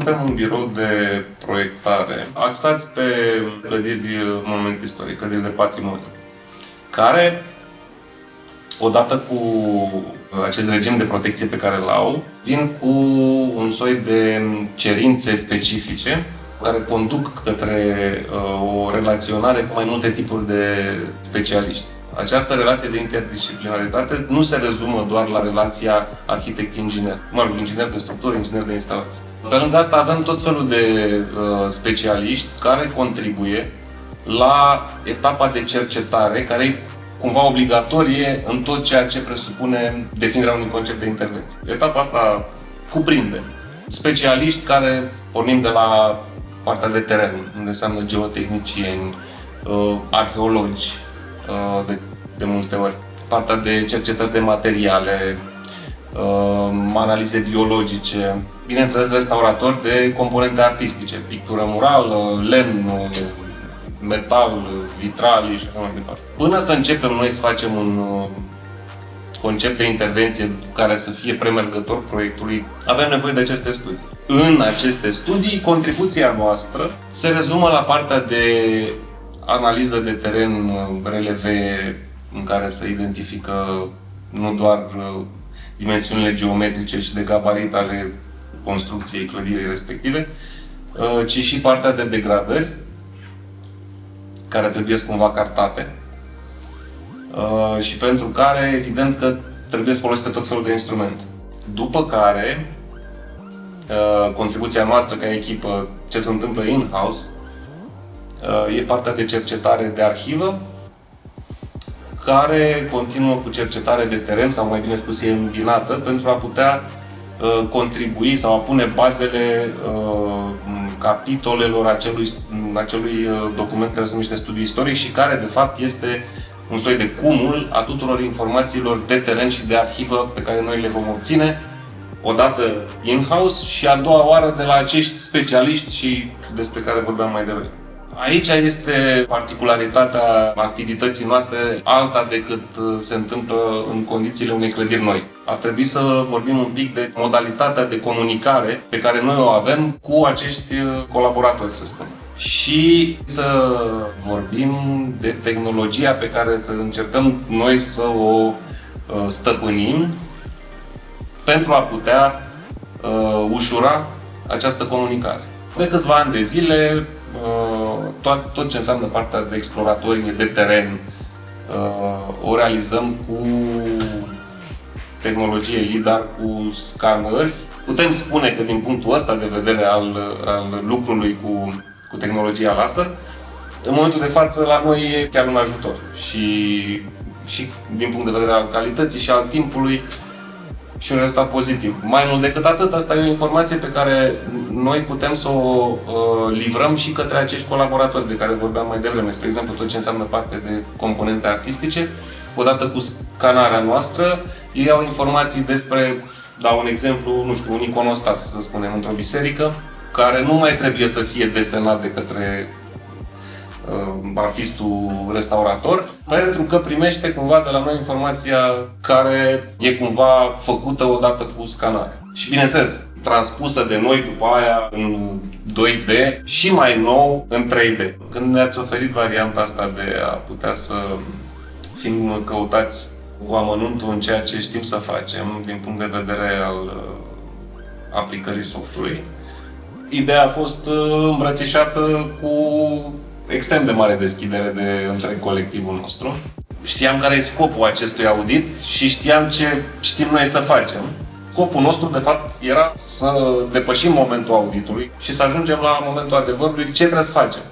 Suntem un birou de proiectare axați pe clădiri monument istoric, clădiri de patrimoniu, care, odată cu acest regim de protecție pe care îl au, vin cu un soi de cerințe specifice care conduc către o relaționare cu mai multe tipuri de specialiști. Această relație de interdisciplinaritate nu se rezumă doar la relația arhitect-inginer, inginer de structură, inginer de instalații. Pe lângă asta avem tot felul de specialiști care contribuie la etapa de cercetare, care e cumva obligatorie în tot ceea ce presupune definirea unui concept de intervenție. Etapa asta cuprinde specialiști care pornim de la partea de teren, unde înseamnă geotehnicieni, arheologi, de multe ori, partea de cercetări de materiale, analize biologice, bineînțeles restauratori de componente artistice, pictură murală, lemn, metal, vitralii și așa mai departe. Până să începem noi să facem un concept de intervenție care să fie premergător proiectului, avem nevoie de aceste studii. În aceste studii, contribuția noastră se rezumă la partea de analiză de teren, releve, în care se identifică nu doar dimensiunile geometrice și de gabarit ale construcției clădirii respective, ci și partea de degradări, care trebuie cumva cartate și pentru care, evident, că trebuie să folosite tot felul de instrumente. După care, contribuția noastră ca echipă, ce se întâmplă in-house, e partea de cercetare de arhivă, care continuă cu cercetare de teren, sau mai bine spus, e îmbinată, pentru a putea contribui sau a pune bazele capitolelor acelui document care se numește studiu istoric și care, de fapt, este un soi de cumul a tuturor informațiilor de teren și de arhivă pe care noi le vom obține odată in-house și a doua oară de la acești specialiști și despre care vorbeam mai devreme. Aici este particularitatea activității noastre, alta decât se întâmplă în condițiile unei clădiri noi. Ar trebui să vorbim un pic de modalitatea de comunicare pe care noi o avem cu acești colaboratori, să spunem. Și să vorbim de tehnologia pe care să încercăm noi să o stăpânim pentru a putea ușura această comunicare. De câțiva ani de zile, tot ce înseamnă partea de exploratorie de teren o realizăm cu tehnologie LiDAR, cu scanări. Putem spune că din punctul ăsta de vedere al lucrului cu tehnologia laser, în momentul de față la noi e chiar un ajutor și din punct de vedere al calității și al timpului și un rezultat pozitiv. Mai mult decât atât, asta e o informație pe care noi putem să o livrăm și către acești colaboratori de care vorbeam mai devreme. Spre exemplu, tot ce înseamnă parte de componente artistice, odată cu scanarea noastră, ei au informații despre, dau un exemplu, nu știu, un iconostas, să spunem, într-o biserică, care nu mai trebuie să fie desenat de către artistul restaurator, pentru că primește cumva de la noi informația care e cumva făcută odată cu scanarea. Și bineînțeles, transpusă de noi după aia în 2D și mai nou în 3D. Când ne-ați oferit varianta asta de a putea să fim căutați cu amănuntul în ceea ce știm să facem din punct de vedere al aplicării softului, ideea a fost îmbrățișată cu extrem de mare deschidere de întreg colectivul nostru. Știam care e scopul acestui audit și știam ce știm noi să facem. Scopul nostru, de fapt, era să depășim momentul auditului și să ajungem la momentul adevărului ce trebuie să facem.